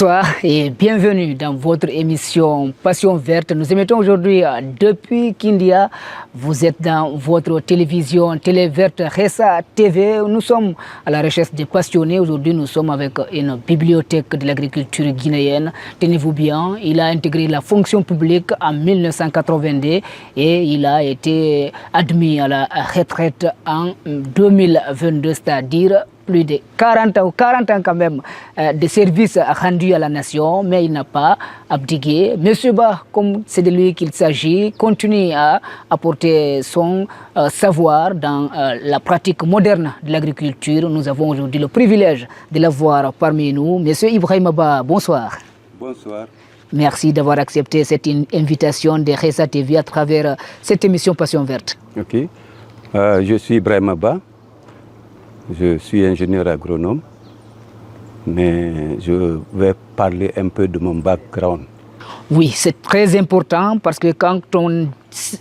Bonsoir et bienvenue dans votre émission Passion Verte. Nous émettons aujourd'hui depuis Kindia. Vous êtes dans votre télévision Télé Verte Ressa TV. Nous sommes à la recherche des passionnés. Aujourd'hui, nous sommes avec une bibliothèque de l'agriculture guinéenne. Tenez-vous bien, il a intégré la fonction publique en 1982 et il a été admis à la retraite en 2022, c'est-à-dire plus de 40 ans quand même de services rendus à la nation, mais il n'a pas abdiqué. Monsieur Ba, comme c'est de lui qu'il s'agit, continue à apporter son savoir dans la pratique moderne de l'agriculture. Nous avons aujourd'hui le privilège de l'avoir parmi nous. Monsieur Ibrahima Ba, bonsoir. Bonsoir. Merci d'avoir accepté cette invitation de Ressa TV à travers cette émission Passion Verte. Ok. Je suis Ibrahima Ba. Je suis ingénieur agronome, mais je vais parler un peu de mon background. Oui, c'est très important parce que quand on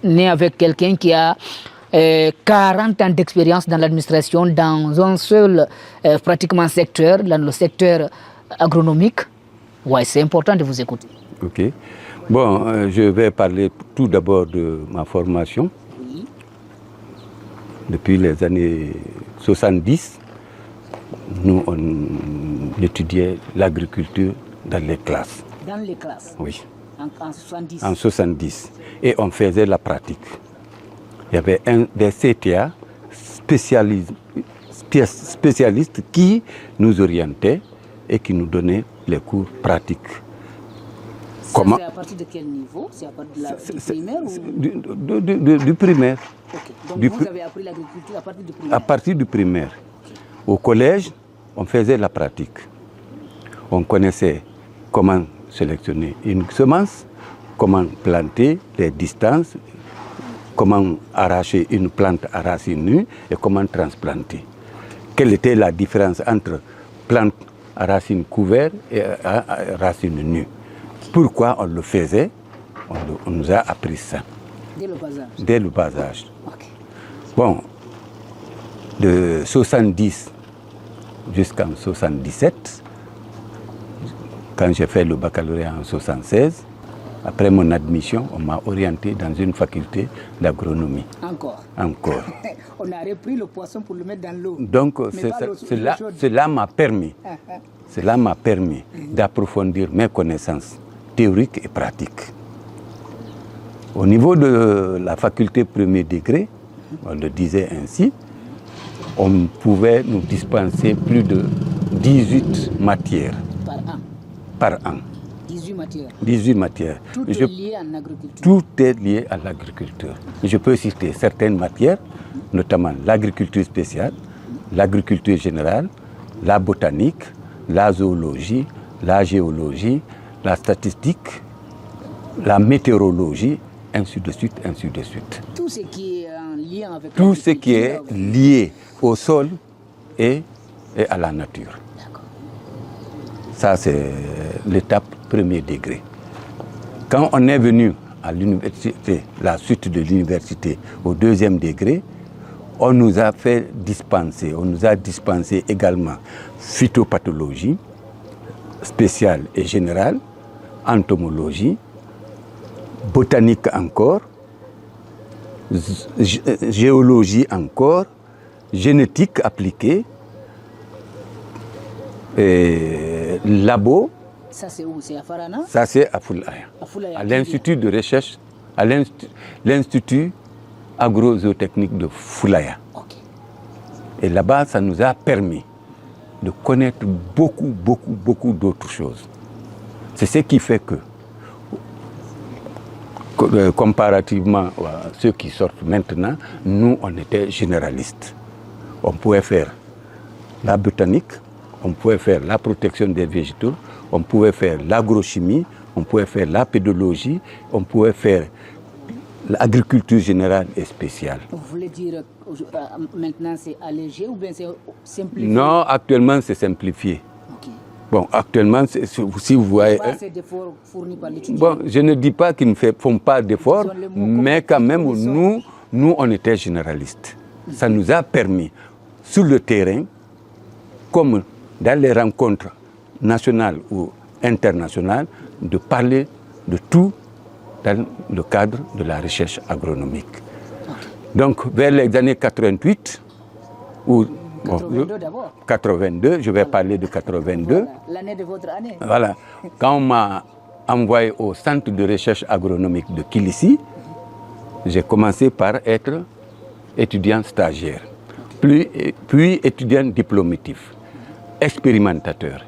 est avec quelqu'un qui a 40 ans d'expérience dans l'administration dans un seul pratiquement secteur, dans le secteur agronomique, ouais, c'est important de vous écouter. Ok. Bon, je vais parler tout d'abord de ma formation. Oui. Depuis les années 70, nous, on étudiait l'agriculture dans les classes. Dans les classes? Oui. En 70? En 70. Et on faisait la pratique. Il y avait des CTA spécialistes qui nous orientaient et qui nous donnaient les cours pratiques. Comment? C'est à partir de quel niveau? C'est à partir du primaire ou... Du primaire. Okay. Donc vous avez appris l'agriculture à partir du primaire? À partir du primaire. Okay. Au collège, on faisait la pratique. On connaissait comment sélectionner une semence, comment planter les distances, comment arracher une plante à racine nue et comment transplanter. Quelle était la différence entre plante à racine couverte et à racine nue? Pourquoi on le faisait? On nous a appris ça. Dès le bas âge? Dès le bas âge. Okay. Bon, de 70 jusqu'en 77, quand j'ai fait le baccalauréat en 76, après mon admission, on m'a orienté dans une faculté d'agronomie. Encore? Encore. On a repris le poisson pour le mettre dans l'eau. Donc cela m'a permis, d'approfondir mes connaissances théoriques et pratiques. Au niveau de la faculté premier degré, on le disait ainsi, on pouvait nous dispenser plus de 18 matières. Par an. 18 matières. 18 matières. Tout est lié à l'agriculture. Tout est lié à l'agriculture. Je peux citer certaines matières, notamment l'agriculture spéciale, l'agriculture générale, la botanique, la zoologie, la géologie, la statistique, la météorologie, ainsi de suite, ainsi de suite. Tout ce qui est en lien avec tout ce qui est lié au sol et à la nature. Ça, c'est l'étape premier degré. Quand on est venu à l'université, la suite de l'université au deuxième degré, on nous a dispensé également phytopathologie, spéciale et générale, entomologie, botanique encore, géologie encore, génétique appliquée, et labo. Ça c'est où? C'est à Farana? Ça c'est à Foulaya. À l'institut de recherche, à l'institut agro-zootechnique de Foulaya. Okay. Et là-bas, ça nous a permis de connaître beaucoup d'autres choses. C'est ce qui fait que, comparativement à ceux qui sortent maintenant, nous, on était généralistes. On pouvait faire la botanique, on pouvait faire la protection des végétaux, on pouvait faire l'agrochimie, on pouvait faire la pédologie, on pouvait faire l'agriculture générale et spéciale. Vous voulez dire maintenant c'est allégé ou bien c'est simplifié? Non, actuellement c'est simplifié. Okay. Bon, actuellement, si vous voyez... Pas assez d'efforts fournis par l'étudiant. Bon, je ne dis pas qu'ils ne font pas d'efforts, mais quand même, nous, on était généralistes. Ça nous a permis, sur le terrain, comme dans les rencontres nationales ou internationale de parler de tout dans le cadre de la recherche agronomique. Donc, vers les années 88, ou 82 d'abord. 82, je vais parler de 82. L'année de votre année. Voilà. Quand on m'a envoyé au centre de recherche agronomique de Kilissi, j'ai commencé par être étudiant stagiaire, puis étudiant diplomatif, expérimentateur,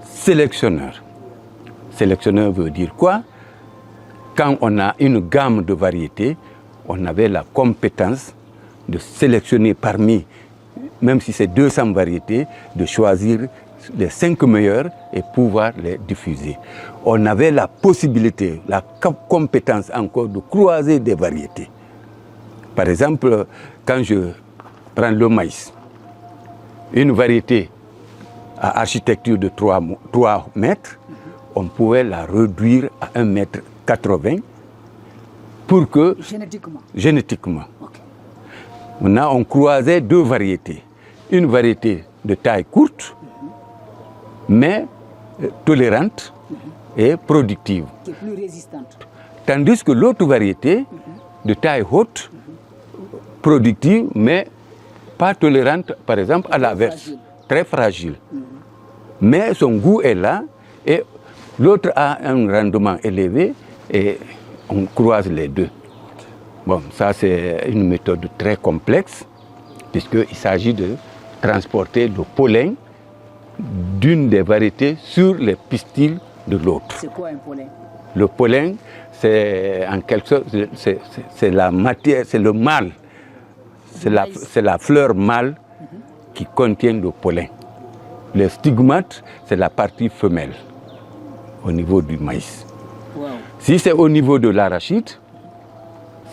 sélectionneur. Sélectionneur veut dire quoi? Quand on a une gamme de variétés, on avait la compétence de sélectionner parmi, même si c'est 200 variétés, de choisir les 5 meilleures et pouvoir les diffuser. On avait la possibilité, la compétence encore de croiser des variétés. Par exemple, quand je prends le maïs, une variété à architecture de 3 mètres, on pouvait la réduire à 1,80 m pour que... Génétiquement. Okay. Maintenant, on croisait 2 variétés. Une variété de taille courte, mais tolérante et productive. Qui est plus résistante. Tandis que l'autre variété, de taille haute, productive, mais pas tolérante, par exemple, à l'averse. Très fragile. Mais son goût est là, et l'autre a un rendement élevé, et on croise les deux. Bon, ça c'est une méthode très complexe, puisqu'il s'agit de transporter le pollen d'une des variétés sur les pistils de l'autre. C'est quoi un pollen? Le pollen, c'est en quelque sorte, c'est la matière, c'est le mâle. C'est la fleur mâle qui contient le pollen. Le stigmate, c'est la partie femelle au niveau du maïs. Wow. Si c'est au niveau de l'arachide,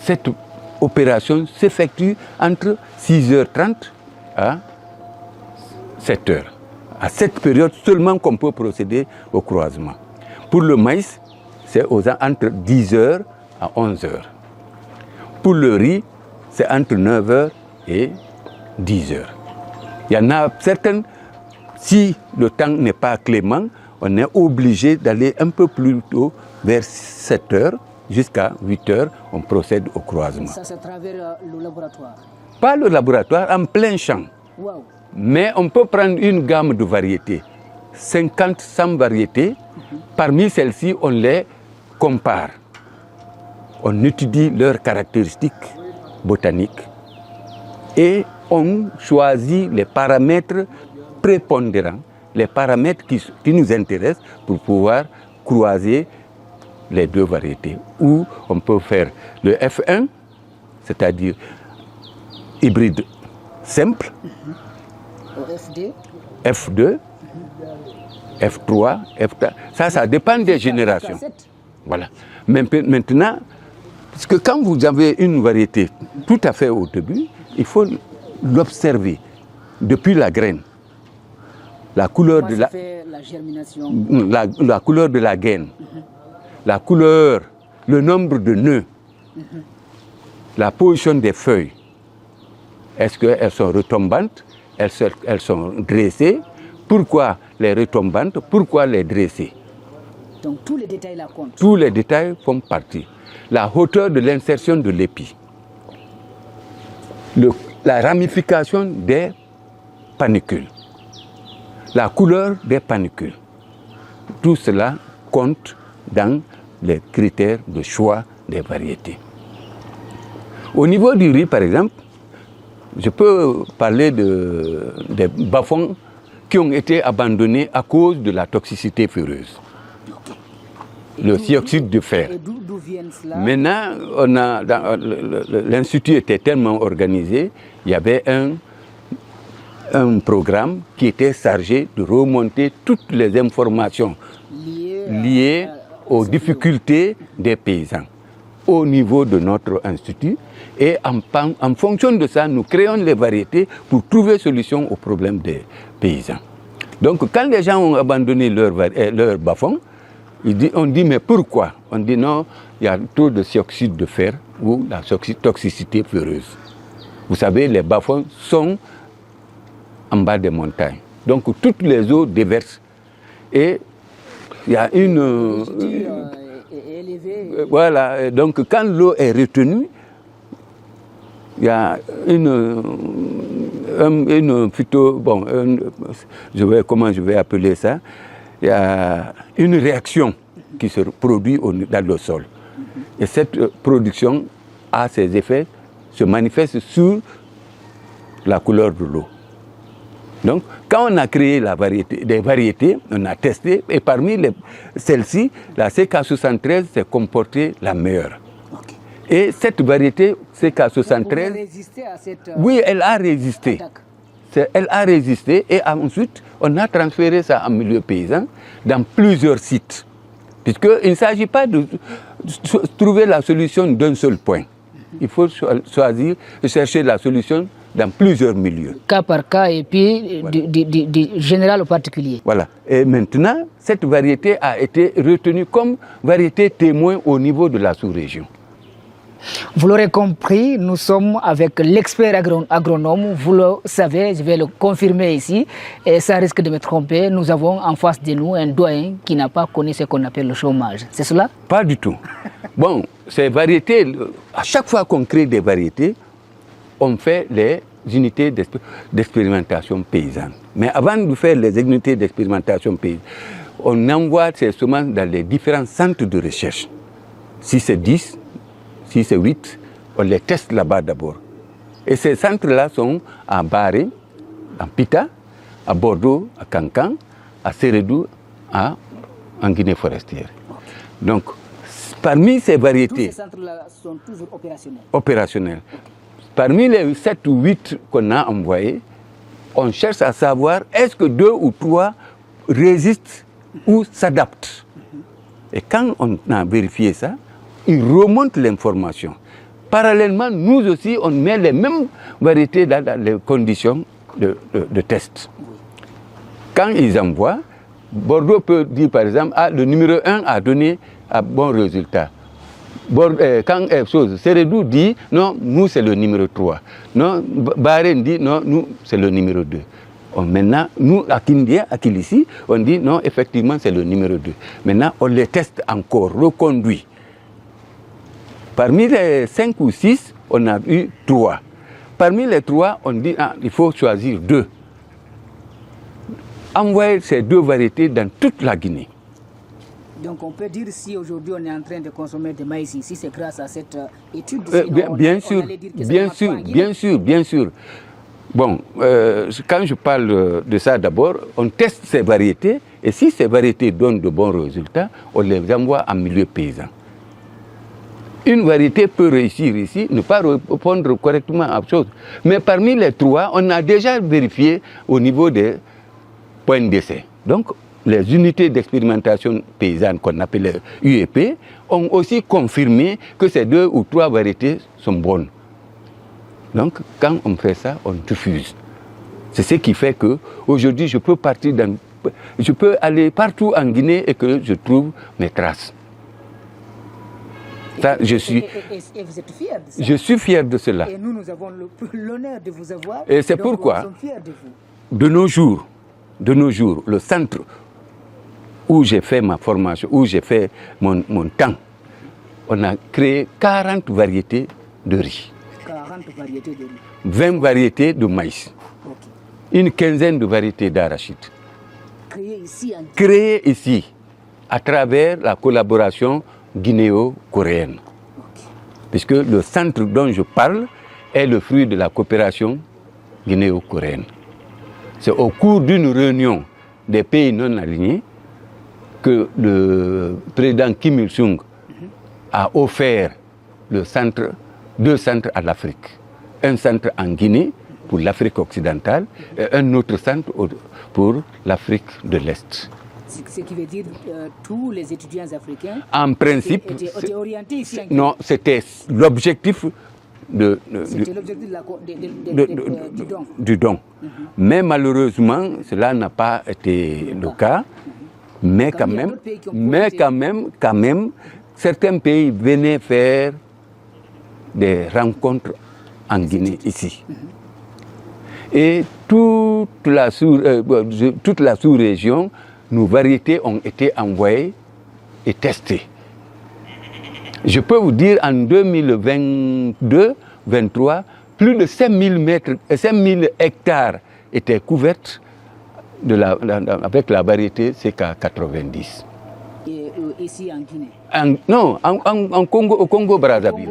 cette opération s'effectue entre 6h30 à 7h. À cette période seulement qu'on peut procéder au croisement. Pour le maïs, c'est entre 10h à 11h. Pour le riz, c'est entre 9h et 10h. Il y en a certaines, si le temps n'est pas clément, on est obligé d'aller un peu plus tôt, vers 7h jusqu'à 8h, on procède au croisement. Ça, c'est à travers le laboratoire? Pas le laboratoire, en plein champ. Wow. Mais on peut prendre une gamme de variétés, 50, 100 variétés. Parmi celles-ci, on les compare. On étudie leurs caractéristiques botaniques et on choisit les paramètres prépondérants, les paramètres qui nous intéressent pour pouvoir croiser les 2 variétés. Ou on peut faire le F1, c'est-à-dire hybride simple, F2, F3, F4. Ça dépend des générations. Voilà. Mais maintenant, parce que quand vous avez une variété tout à fait au début, il faut l'observer depuis la graine. La couleur de la germination. La couleur de la gaine, la couleur, le nombre de nœuds, la position des feuilles. Est-ce qu'elles sont retombantes? Elles sont dressées? Pourquoi les retombantes? Pourquoi les dressées? Donc tous les détails là comptent. Tous les détails font partie. La hauteur de l'insertion de l'épi, la ramification des panicules, la couleur des panicules. Tout cela compte dans les critères de choix des variétés. Au niveau du riz, par exemple, je peux parler des bas-fonds qui ont été abandonnés à cause de la toxicité ferreuse. Le dioxyde de fer. Et d'où viennent cela? Maintenant, l'Institut était tellement organisé, il y avait un programme qui était chargé de remonter toutes les informations liées aux difficultés des paysans au niveau de notre institut. Et en fonction de ça, nous créons les variétés pour trouver solution aux problèmes des paysans. Donc, quand les gens ont abandonné leur bas-fond, on dit mais pourquoi? On dit non, il y a trop de dioxyde de fer ou la toxicité ferreuse. Vous savez, les bas-fonds sont en bas des montagnes. Donc toutes les eaux déversent. Et il y a une... élevée. Voilà, donc quand l'eau est retenue, il y a une phyto... Bon, comment je vais appeler ça? Il y a une réaction qui se produit dans le sol. Et cette production a ses effets, se manifeste sur la couleur de l'eau. Donc, quand on a créé des variétés, on a testé, et parmi celles-ci, la CK73 s'est comportée la meilleure. Okay. Et cette variété CK73, oui, elle a résisté. Elle a résisté et ensuite, on a transféré ça en milieu paysan dans plusieurs sites. Puisqu'il ne s'agit pas de trouver la solution d'un seul point. Il faut choisir, chercher la solution dans plusieurs milieux. Cas par cas et puis voilà. du général au particulier. Voilà. Et maintenant, cette variété a été retenue comme variété témoin au niveau de la sous-région. Vous l'aurez compris, nous sommes avec l'expert agronome, vous le savez, je vais le confirmer ici, et ça risque de me tromper, nous avons en face de nous un doyen qui n'a pas connu ce qu'on appelle le chômage, c'est cela? Pas du tout. Bon, ces variétés, à chaque fois qu'on crée des variétés, on fait les unités d'expérimentation paysanne. Mais avant de faire les unités d'expérimentation paysanne, on envoie ces semences dans les différents centres de recherche. Si c'est 10, si c'est 8, on les teste là-bas d'abord. Et ces centres-là sont à Baré, à Pita, à Bordeaux, à Cancan, à Sérédou, en Guinée forestière. Donc, parmi ces variétés... Tous ces centres-là sont toujours opérationnels. Opérationnels. Parmi les 7 ou 8 qu'on a envoyés, on cherche à savoir est-ce que 2 ou 3 résistent ou s'adaptent. Et quand on a vérifié ça, il remonte l'information. Parallèlement, nous aussi, on met les mêmes variétés dans les conditions de test. Quand ils envoient, Bordeaux peut dire par exemple, le numéro 1 a donné un bon résultat. Quand Sérédou dit, non, nous c'est le numéro 3. Non, Bahreïn dit, non, nous c'est le numéro 2. Maintenant, nous, à Kilissi, on dit, non, effectivement c'est le numéro 2. Maintenant, on les teste encore, reconduit. Parmi les 5 ou 6, on a eu 3. Parmi les 3, on dit, il faut choisir 2. Envoyer ces 2 variétés dans toute la Guinée. Donc on peut dire si aujourd'hui on est en train de consommer du maïs ici, c'est grâce à cette étude. Bien sûr. Bon, quand je parle de ça d'abord, on teste ces variétés et si ces variétés donnent de bons résultats, on les envoie en milieu paysan. Une variété peut réussir ici, ne pas répondre correctement à la chose. Mais parmi les 3, on a déjà vérifié au niveau des points d'essai. Donc, les unités d'expérimentation paysanne qu'on appelle UEP ont aussi confirmé que ces 2 ou 3 variétés sont bonnes. Donc, quand on fait ça, on diffuse. C'est ce qui fait qu'aujourd'hui, je peux aller partout en Guinée et que je trouve mes traces. Ça, et vous êtes fier de ça? Je suis fier de cela. Et nous avons l'honneur de vous avoir. Et c'est pourquoi, nous sommes fiers de vous. De nos jours, le centre où j'ai fait ma formation, où j'ai fait mon temps, on a créé 40 variétés de riz. 40 variétés de riz. 20 variétés de maïs. Okay. Une quinzaine de variétés d'arachide. Créées ici, à travers la collaboration guinéo-coréenne. Okay. Puisque le centre dont je parle est le fruit de la coopération guinéo-coréenne. C'est au cours d'une réunion des pays non alignés que le président Kim Il-sung a offert 2 centres à l'Afrique. Un centre en Guinée pour l'Afrique occidentale et un autre centre pour l'Afrique de l'Est. Ce qui veut dire tous les étudiants africains en principe, étaient orientés ici en Guinée. Non, c'était l'objectif du don. Mais malheureusement, cela n'a pas été le cas. Mais quand même, certains pays venaient faire des rencontres en Guinée ici. Et toute la sous-région nos variétés ont été envoyées et testées. Je peux vous dire, en 2022-23, plus de 5000 hectares étaient couverts avec la variété CK90. Et ici en Guinée? Non, au Congo-Brazzaville.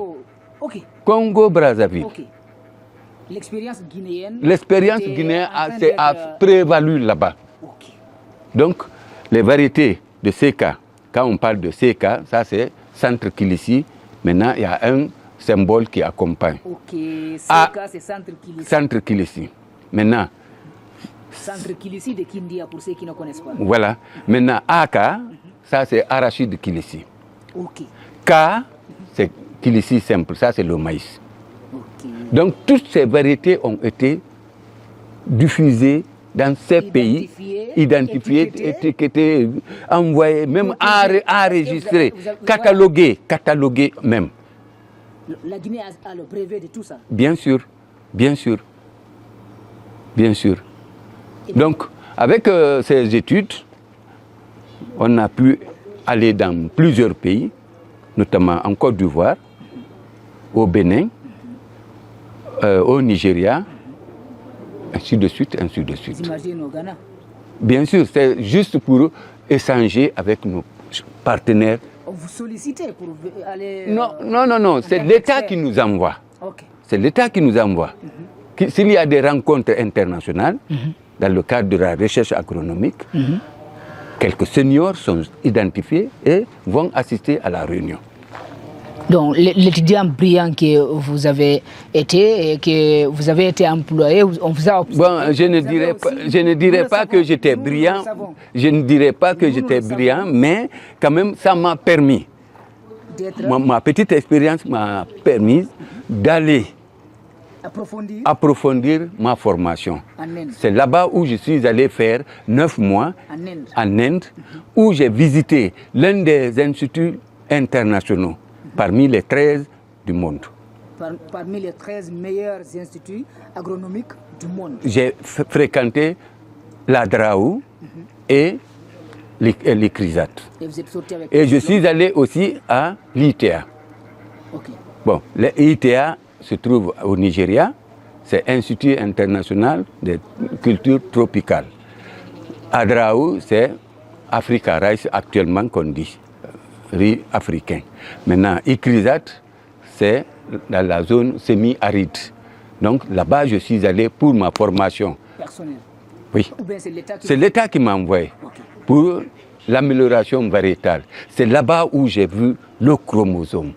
Okay. Congo-Brazzaville. Okay. L'expérience guinéenne a prévalu là-bas. Okay. Donc, les variétés de CK, quand on parle de CK, ça c'est Centre Kilissi. Maintenant, il y a un symbole qui accompagne. Ok, CK c'est Centre Kilissi. Centre Kilissi. Maintenant, Centre Kilissi de Kindia, pour ceux qui ne connaissent pas. Voilà. Maintenant, AK, ça c'est Arachide Kilissi. Ok. K, c'est Kilissi simple, ça c'est le maïs. Okay. Donc, toutes ces variétés ont été diffusées dans ces pays, identifiées, étiquetées, envoyées, même enregistrées, cataloguées même. La Guinée a le brevet de tout ça? Bien sûr, bien sûr, bien sûr. Donc, avec ces études, on a pu aller dans plusieurs pays, notamment en Côte d'Ivoire, au Bénin, au Nigeria, ainsi de suite, ainsi de suite. Vous imaginez au Ghana? Bien sûr, c'est juste pour échanger avec nos partenaires. On vous sollicite pour aller... Non, c'est l'État qui nous envoie. Okay. C'est l'État qui nous envoie. S'il y a des rencontres internationales, dans le cadre de la recherche agronomique, quelques seniors sont identifiés et vont assister à la réunion. Donc, l'étudiant brillant que vous avez été et que vous avez été employé, on vous a observé. Bon, je ne dirais pas que j'étais brillant. Je ne dirais pas que j'étais brillant, mais quand même, ça m'a permis. Ma petite expérience m'a permis d'aller approfondir ma formation. C'est là-bas où je suis allé faire 9 mois en Inde, où j'ai visité l'un des instituts internationaux, parmi les 13 du monde. Parmi les 13 meilleurs instituts agronomiques du monde. J'ai fréquenté la DRAOU et l'ICRISAT. Et je suis allé aussi à l'ITA. Okay. Bon, l'ITA se trouve au Nigeria, c'est Institut international de culture tropicale. ADRAOU, c'est Africa Rice actuellement qu'on dit, riz africain. Maintenant, ICRISAT, c'est dans la zone semi-aride. Donc là-bas, je suis allé pour ma formation. Personnelle? Oui. Ou bien c'est l'État qui m'a envoyé pour l'amélioration variétale. C'est là-bas où j'ai vu le chromosome.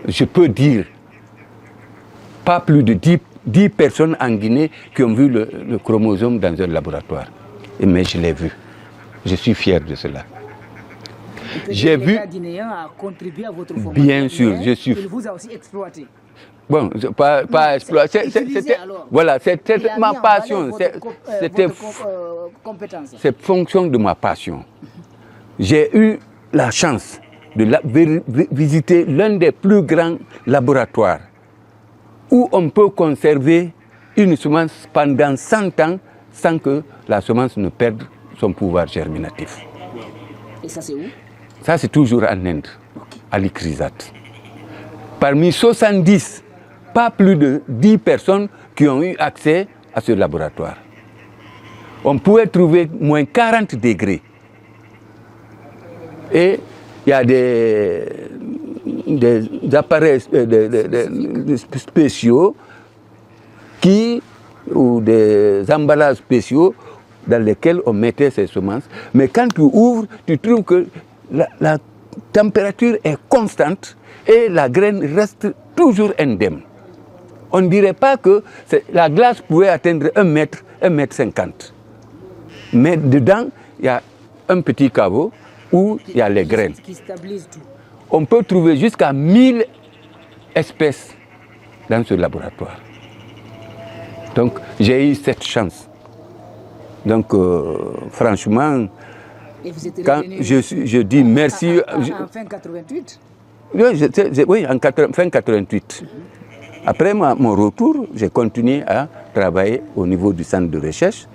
Je peux dire, pas plus de 10 personnes en Guinée qui ont vu le chromosome dans un laboratoire. Mais je l'ai vu. Je suis fier de cela. J'ai vu. L'État guinéen a contribué à votre formation. Bien sûr, je suis. Il vous a aussi exploité. Bon, pas exploité. Voilà, c'était ma passion. C'était c'est fonction de ma passion. J'ai eu la chance de visiter l'un des plus grands laboratoires où on peut conserver une semence pendant 100 ans sans que la semence ne perde son pouvoir germinatif. Et ça, c'est où? Ça, c'est toujours en Inde, à l'ICRISAT. Parmi 70, pas plus de 10 personnes qui ont eu accès à ce laboratoire. On pouvait trouver moins 40 degrés. Et il y a des appareils spéciaux ou des emballages spéciaux dans lesquels on mettait ces semences. Mais quand tu ouvres, tu trouves que la température est constante et la graine reste toujours indemne. On ne dirait pas que la glace pouvait atteindre 1 mètre, 1,50 mètre. Mais dedans, il y a un petit caveau où il y a les graines. Qui stabilise tout. On peut trouver jusqu'à 1000 espèces dans ce laboratoire. Donc, j'ai eu cette chance. Donc, franchement, quand je dis merci... En fin 88? Oui, en fin 88. Après mon retour, j'ai continué à travailler au niveau du centre de recherche.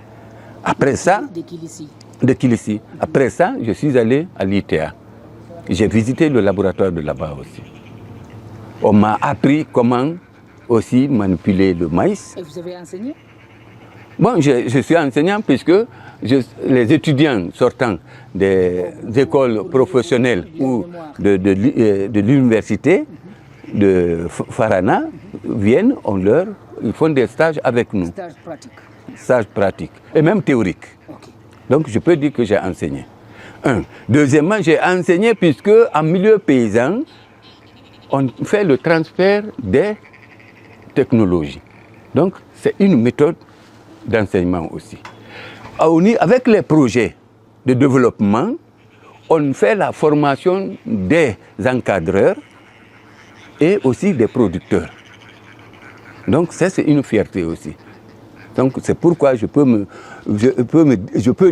Après ça, de Kilisi. Après ça, je suis allé à l'ITA. J'ai visité le laboratoire de là-bas aussi. On m'a appris comment aussi manipuler le maïs. Et vous avez enseigné? Bon, je suis enseignant puisque les étudiants sortant des écoles professionnelles ou de l'université de Farana viennent, ils font des stages avec nous. Stage pratique. Stages pratiques et même théoriques. Okay. Donc je peux dire que j'ai enseigné. Deuxièmement, j'ai enseigné puisque en milieu paysan, on fait le transfert des technologies. Donc c'est une méthode d'enseignement aussi. Avec les projets de développement, on fait la formation des encadreurs et aussi des producteurs. Donc ça, c'est une fierté aussi. Donc c'est pourquoi je peux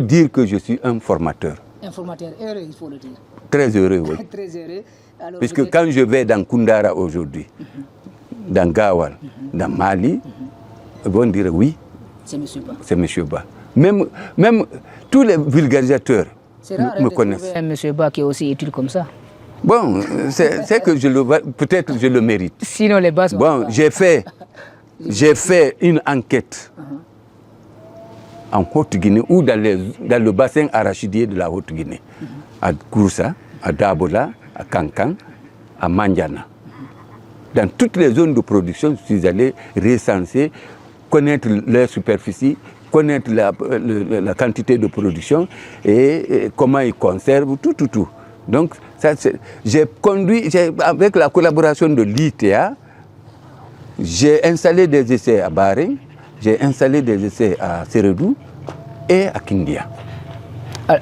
dire que je suis un formateur. Un formateur heureux, il faut le dire. Très heureux, oui. Très heureux. Alors, puisque quand je vais dans Koundara aujourd'hui, dans Gawal, dans Mali, ils vont dire oui, c'est M. Ba. C'est M. Ba. Même tous les vulgarisateurs me connaissent. C'est M. Ba qui est aussi utile comme ça. Bon, c'est que peut-être je le mérite. Sinon les bases. Bon, j'ai fait une enquête en Haute-Guinée ou dans le bassin arachidier de la Haute-Guinée, à Kouroussa, à Dabola, à Kankan, à Mandiana. Dans toutes les zones de production, je suis allé recenser, connaître leur superficie, connaître la quantité de production et comment ils conservent, tout. Donc, j'ai conduit, avec la collaboration de l'ITA, j'ai installé des essais à Bahreïn, j'ai installé des essais à Seredou et à Kindia.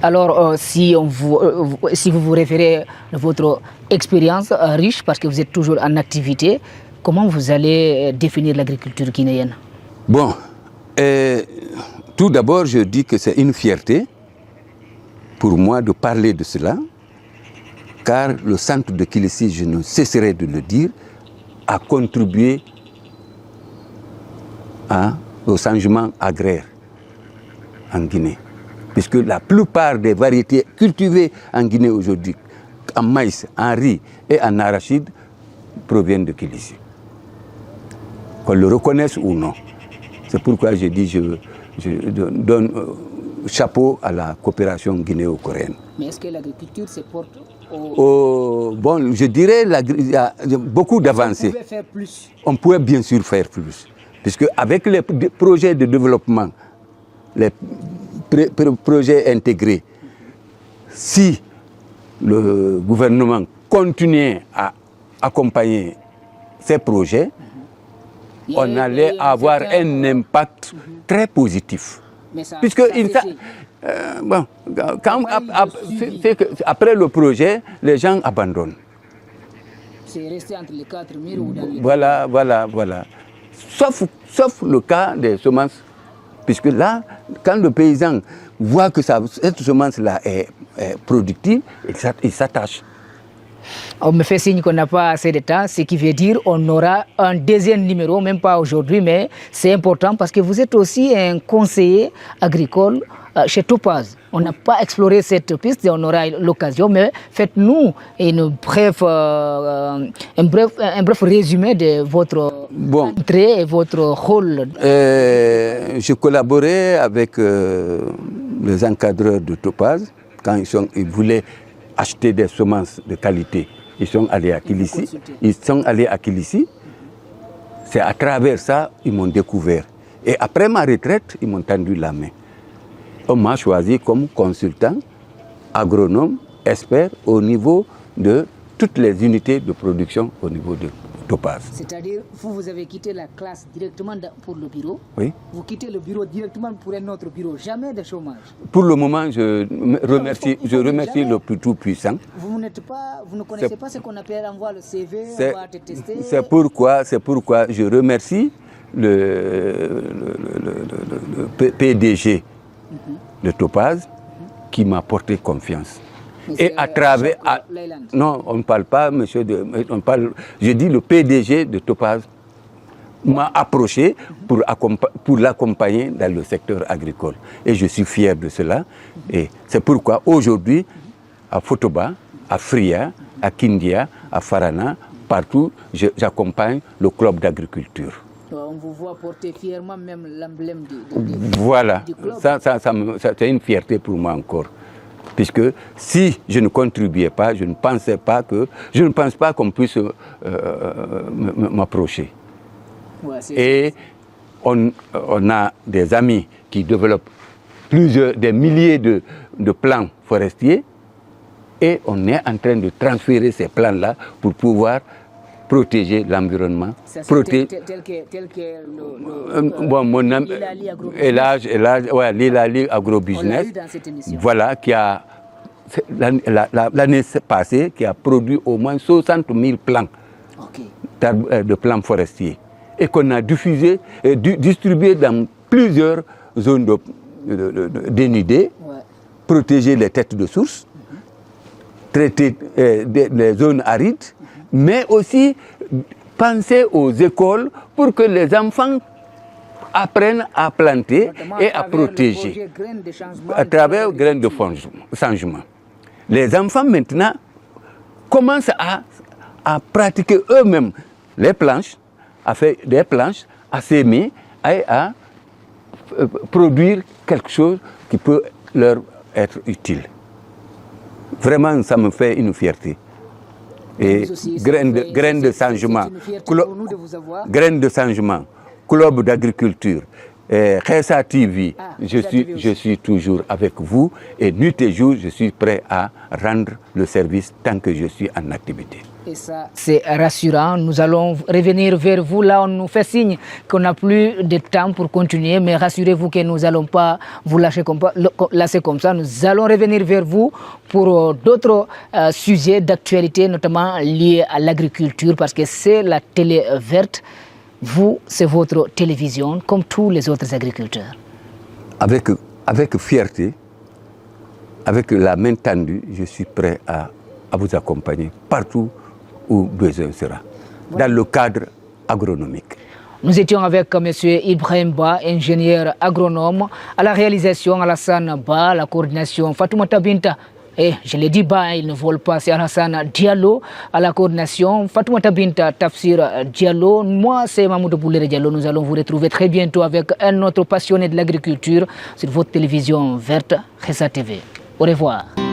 Alors, si vous vous référez à votre expérience riche, parce que vous êtes toujours en activité, comment vous allez définir l'agriculture guinéenne? Bon, tout d'abord, je dis que c'est une fierté pour moi de parler de cela, car le centre de Kilisi, je ne cesserai de le dire, a contribué au changement agraire en Guinée. Puisque la plupart des variétés cultivées en Guinée aujourd'hui, en maïs, en riz et en arachide, proviennent de Kilisi. Qu'on le reconnaisse ou non. C'est pourquoi je dis je donne chapeau à la coopération guinéo-coréenne. Mais est-ce que l'agriculture se porte bon, je dirais qu'il y a beaucoup d'avancées. On pouvait faire plus. On pouvait bien sûr faire plus. Puisque avec les projets de développement, les projets intégrés, si le gouvernement continuait à accompagner ces projets, on allait avoir un impact très positif. Puisque bon, après le projet, les gens abandonnent. C'est resté entre les quatre murs ou dans les... Voilà. Sauf le cas des semences. Puisque là, quand le paysan voit que cette semence-là est productive, il s'attache. On me fait signe qu'on n'a pas assez de temps, ce qui veut dire qu'on aura un deuxième numéro, même pas aujourd'hui, mais c'est important parce que vous êtes aussi un conseiller agricole chez Topaz. On n'a pas exploré cette piste et on aura l'occasion, mais faites-nous un bref résumé de votre entrée et votre rôle. Je collaborais avec les encadreurs de Topaz quand ils voulaient acheter des semences de qualité. Ils sont allés à Kilisi. C'est à travers ça qu'ils m'ont découvert. Et après ma retraite, ils m'ont tendu la main. On m'a choisi comme consultant, agronome, expert au niveau de toutes les unités de production au niveau de Topaz. C'est-à-dire, vous avez quitté la classe directement pour le bureau. Oui. Vous quittez le bureau directement pour un autre bureau. Jamais de chômage. Pour le moment, je remercie le plus tout-puissant. Vous ne connaissez pas ce qu'on appelle envoi le CV, on va te tester. C'est pourquoi je remercie le PDG de Topaz qui m'a porté confiance. Et à travers... non, on ne parle pas, monsieur, je dis le PDG de Topaz m'a approché pour l'accompagner dans le secteur agricole. Et je suis fier de cela. Et c'est pourquoi aujourd'hui, à Fotoba, à Fria, à Kindia, à Farana, partout, j'accompagne le club d'agriculture. On vous voit porter fièrement même l'emblème voilà, du club. C'est une fierté pour moi encore. Puisque si je ne contribuais pas, je ne pense pas qu'on puisse m'approcher. Ouais, et on a des amis qui développent des milliers de plans forestiers et on est en train de transférer ces plans-là pour pouvoir protéger l'environnement. Tel que mon ami Lilali Agrobusiness, voilà, qui a l'année passée qui a produit au moins 60 000 plants de plants forestiers et qu'on a distribué dans plusieurs zones dénudées, protéger les têtes de source, traiter les zones arides, mais aussi penser aux écoles pour que les enfants apprennent à planter et à protéger à travers graines de changement. Les enfants maintenant commencent à pratiquer eux-mêmes les planches, à faire des planches, à s'aimer et à produire quelque chose qui peut leur être utile. Vraiment, ça me fait une fierté. Et graines de changement, graines de changement, club d'agriculture, Khessa TV, je suis toujours avec vous et nuit et jour, je suis prêt à rendre le service tant que je suis en activité. Et ça, c'est rassurant. Nous allons revenir vers vous. Là, on nous fait signe qu'on n'a plus de temps pour continuer, mais rassurez-vous que nous n'allons pas vous lâcher comme ça. Nous allons revenir vers vous pour d'autres sujets d'actualité, notamment liés à l'agriculture, parce que c'est la télé verte. Vous, c'est votre télévision, comme tous les autres agriculteurs. Avec fierté, avec la main tendue, je suis prêt à vous accompagner partout où besoin sera, dans le cadre agronomique. Nous étions avec M. Ibrahim Ba, ingénieur agronome, à la réalisation Alassane Ba, la coordination Fatoumata Binta. Et je l'ai dit, Ba, il ne vole pas, c'est Alassane Diallo à la coordination, Fatoumata Binta, Tafsir Diallo. Moi, c'est Mamoudou Boulere Diallo. Nous allons vous retrouver très bientôt avec un autre passionné de l'agriculture sur votre télévision verte, Khessa TV. Au revoir.